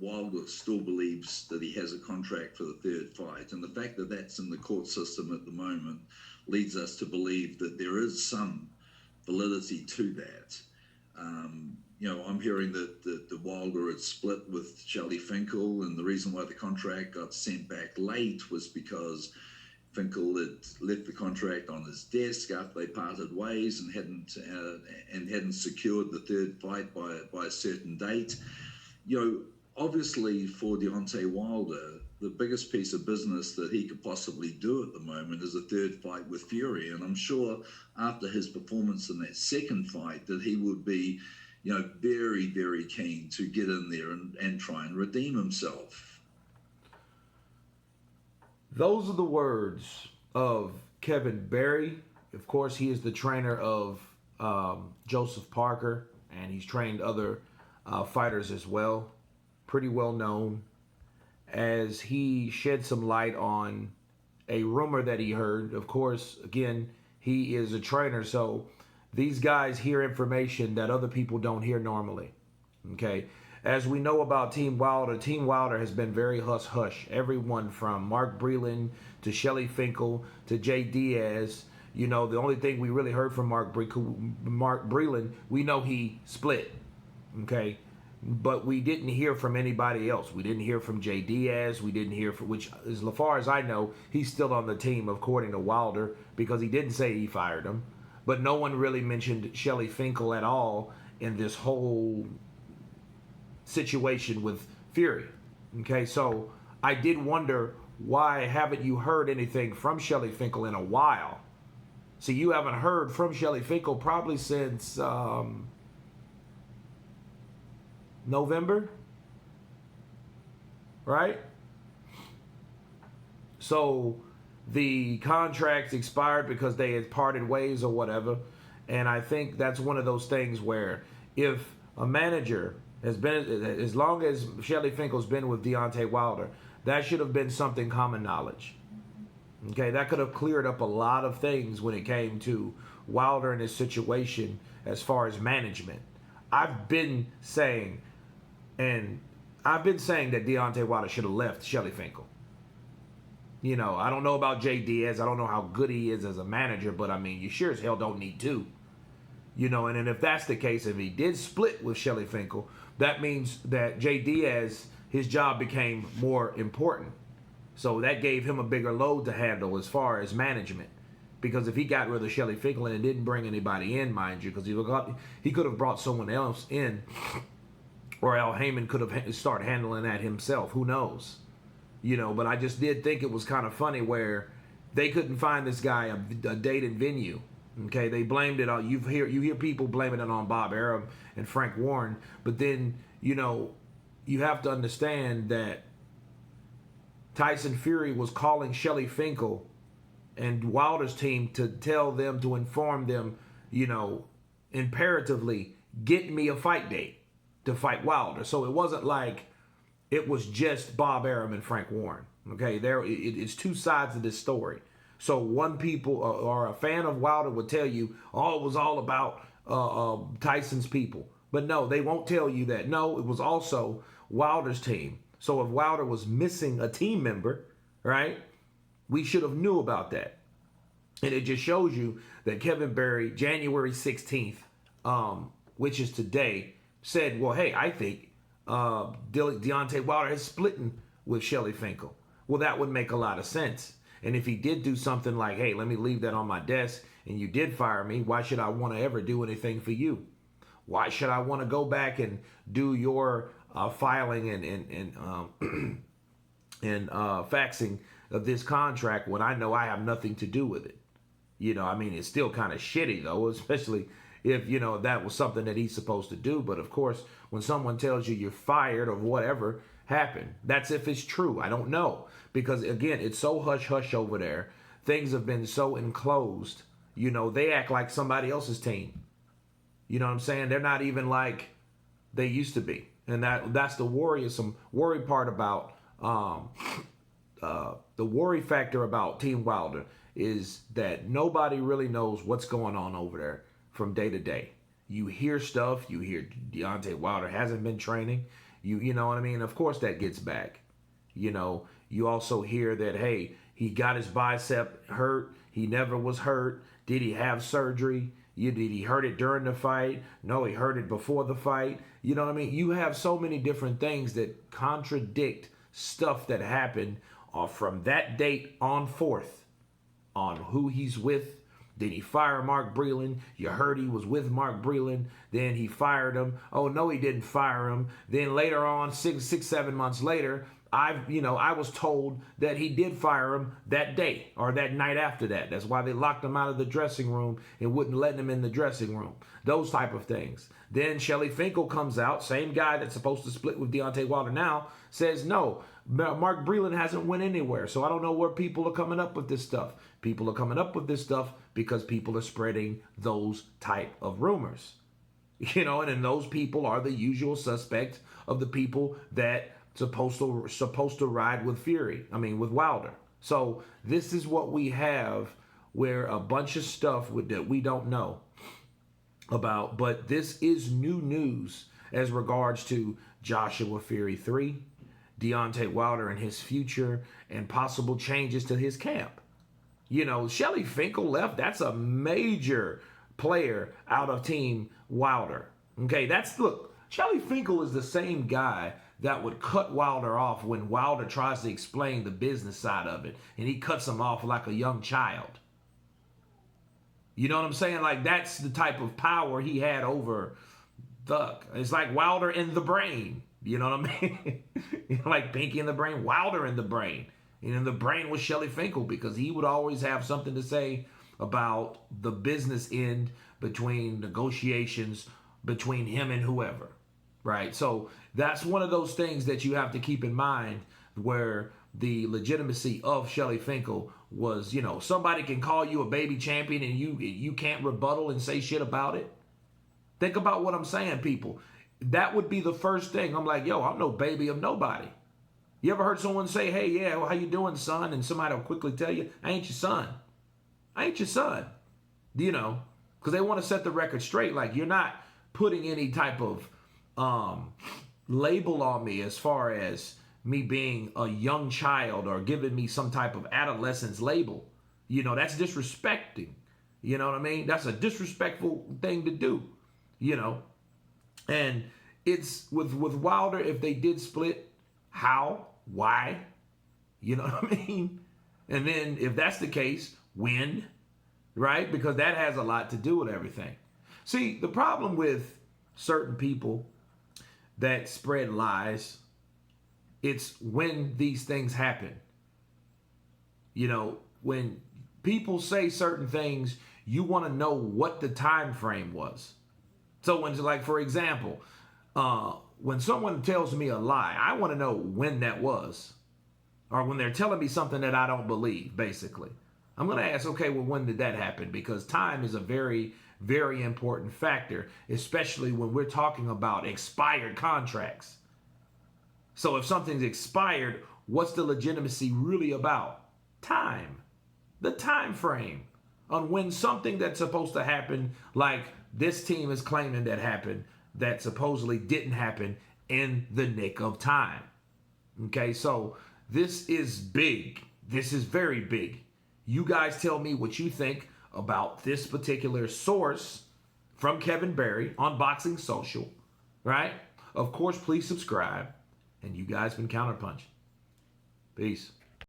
Wilder still believes that he has a contract for the third fight. And the fact that that's in the court system at the moment leads us to believe that there is some validity to that. I'm hearing that the Wilder had split with Shelley Finkel, and the reason why the contract got sent back late was because Finkel had left the contract on his desk after they parted ways and hadn't secured the third fight by a certain date. Obviously for Deontay Wilder, the biggest piece of business that he could possibly do at the moment is a third fight with Fury, and I'm sure after his performance in that second fight that he would be, very, very keen to get in there and try and redeem himself. Those are the words of Kevin Barry. Of course, he is the trainer of Joseph Parker, and he's trained other fighters as well. Pretty well known, as he shed some light on a rumor that he heard. Of course, again, he is a trainer, so these guys hear information that other people don't hear normally. Okay? As we know about Team Wilder has been very hush-hush. Everyone from Mark Breland to Shelley Finkel to Jay Diaz. The only thing we really heard from Mark Breland, we know he split. Okay? But we didn't hear from anybody else. We didn't hear from Jay Diaz. We didn't hear from, which, as far as I know, he's still on the team, according to Wilder, because he didn't say he fired him. But no one really mentioned Shelley Finkel at all in this whole situation with Fury. Okay, so I did wonder, why haven't you heard anything from Shelley Finkel in a while? See, you haven't heard from Shelley Finkel probably since November, right? So the contracts expired because they had parted ways or whatever. And I think that's one of those things where if a manager has been, as long as Shelley Finkel's been with Deontay Wilder, that should have been something common knowledge. Okay, that could have cleared up a lot of things when it came to Wilder and his situation as far as management. I've been saying that Deontay Wilder should have left Shelley Finkel. I don't know about Jay Diaz. I don't know how good he is as a manager, but I mean, you sure as hell don't need to. And then if that's the case, if he did split with Shelley Finkel, that means that Jay Diaz, his job became more important. So that gave him a bigger load to handle as far as management. Because if he got rid of Shelley Finkel and didn't bring anybody in, mind you, because he could have brought someone else in, or Al Heyman could have started handling that himself. Who knows? But I just did think it was kind of funny where they couldn't find this guy a date and venue. Okay, they blamed it on, you hear people blaming it on Bob Arum and Frank Warren, but then, you have to understand that Tyson Fury was calling Shelley Finkel and Wilder's team to tell them, to inform them, imperatively, get me a fight date to fight Wilder. So it wasn't like it was just Bob Arum and Frank Warren. Okay, it's two sides of this story. So one people or a fan of Wilder would tell you, oh, it was all about Tyson's people. But no, they won't tell you that. No, it was also Wilder's team. So if Wilder was missing a team member, right, we should have knew about that. And it just shows you that Kevin Barry, January 16th, which is today, said, well, hey, I think Deontay Wilder is splitting with Shelley Finkel. Well, that would make a lot of sense. And if he did do something like, hey, let me leave that on my desk, and you did fire me, why should I want to ever do anything for you? Why should I want to go back and do your filing and faxing of this contract when I know I have nothing to do with it? It's still kind of shitty, though, especially if, that was something that he's supposed to do. But, of course, when someone tells you you're fired or whatever happened, that's if it's true. I don't know. Because, again, it's so hush-hush over there. Things have been so enclosed. They act like somebody else's team. You know what I'm saying? They're not even like they used to be. And that's the worry part about the worry factor about Team Wilder is that nobody really knows what's going on over there from day to day. You hear stuff. You hear Deontay Wilder hasn't been training. You know what I mean? Of course that gets back. You also hear that, hey, he got his bicep hurt. He never was hurt. Did he have surgery? Did he hurt it during the fight? No, he hurt it before the fight. You know what I mean? You have so many different things that contradict stuff that happened from that date on forth on who he's with. Did he fire Mark Breland? You heard he was with Mark Breland. Then he fired him. Oh, no, he didn't fire him. Then later on, 7 months later, I was told that he did fire him that day or that night after that. That's why they locked him out of the dressing room and wouldn't let him in the dressing room. Those type of things. Then Shelley Finkel comes out, same guy that's supposed to split with Deontay Wilder now, says no, Mark Breland hasn't went anywhere. So I don't know where people are coming up with this stuff. People are coming up with this stuff because people are spreading those type of rumors. And then those people are the usual suspects of the people that supposed to ride with with Wilder. So this is what we have, where a bunch of stuff that we don't know about, but this is new news as regards to Joshua Fury 3, Deontay Wilder and his future, and possible changes to his camp. Shelley Finkel left. That's a major player out of Team Wilder. Okay, look, Shelley Finkel is the same guy that would cut Wilder off when Wilder tries to explain the business side of it, and he cuts him off like a young child. You know what I'm saying? Like, that's the type of power he had over Thug. It's like Wilder in the Brain. You know what I mean? Like Pinky in the Brain, Wilder in the Brain. And the brain was Shelley Finkel, because he would always have something to say about the business end between negotiations between him and whoever. Right? So that's one of those things that you have to keep in mind, where the legitimacy of Shelley Finkel was, somebody can call you a baby champion and you can't rebuttal and say shit about it. Think about what I'm saying, people. That would be the first thing. I'm like, yo, I'm no baby of nobody. You ever heard someone say, hey, yeah, well, how you doing, son? And somebody will quickly tell you, I ain't your son. I ain't your son. Because they want to set the record straight. Like, you're not putting any type of label on me as far as me being a young child or giving me some type of adolescence label. That's disrespecting. You know what I mean? That's a disrespectful thing to do, And it's with Wilder, if they did split, how? Why? You know what I mean? And then if that's the case, when? Right? Because that has a lot to do with everything. See, the problem with certain people that spread lies, it's when these things happen. When people say certain things, you want to know what the time frame was. So when, like, for example, when someone tells me a lie, I want to know when that was. Or when they're telling me something that I don't believe, basically. I'm going to ask, okay, well, when did that happen? Because time is a very, very important factor, especially when we're talking about expired contracts. So if something's expired, what's the legitimacy really about? Time. The time frame on when something that's supposed to happen, like this team is claiming that happened, that supposedly didn't happen in the nick of time. Okay, so this is big. This is very big. You guys tell me what you think about this particular source from Kevin Barry on Boxing Social, right? Of course, please subscribe. And you guys been Counterpunch. Peace.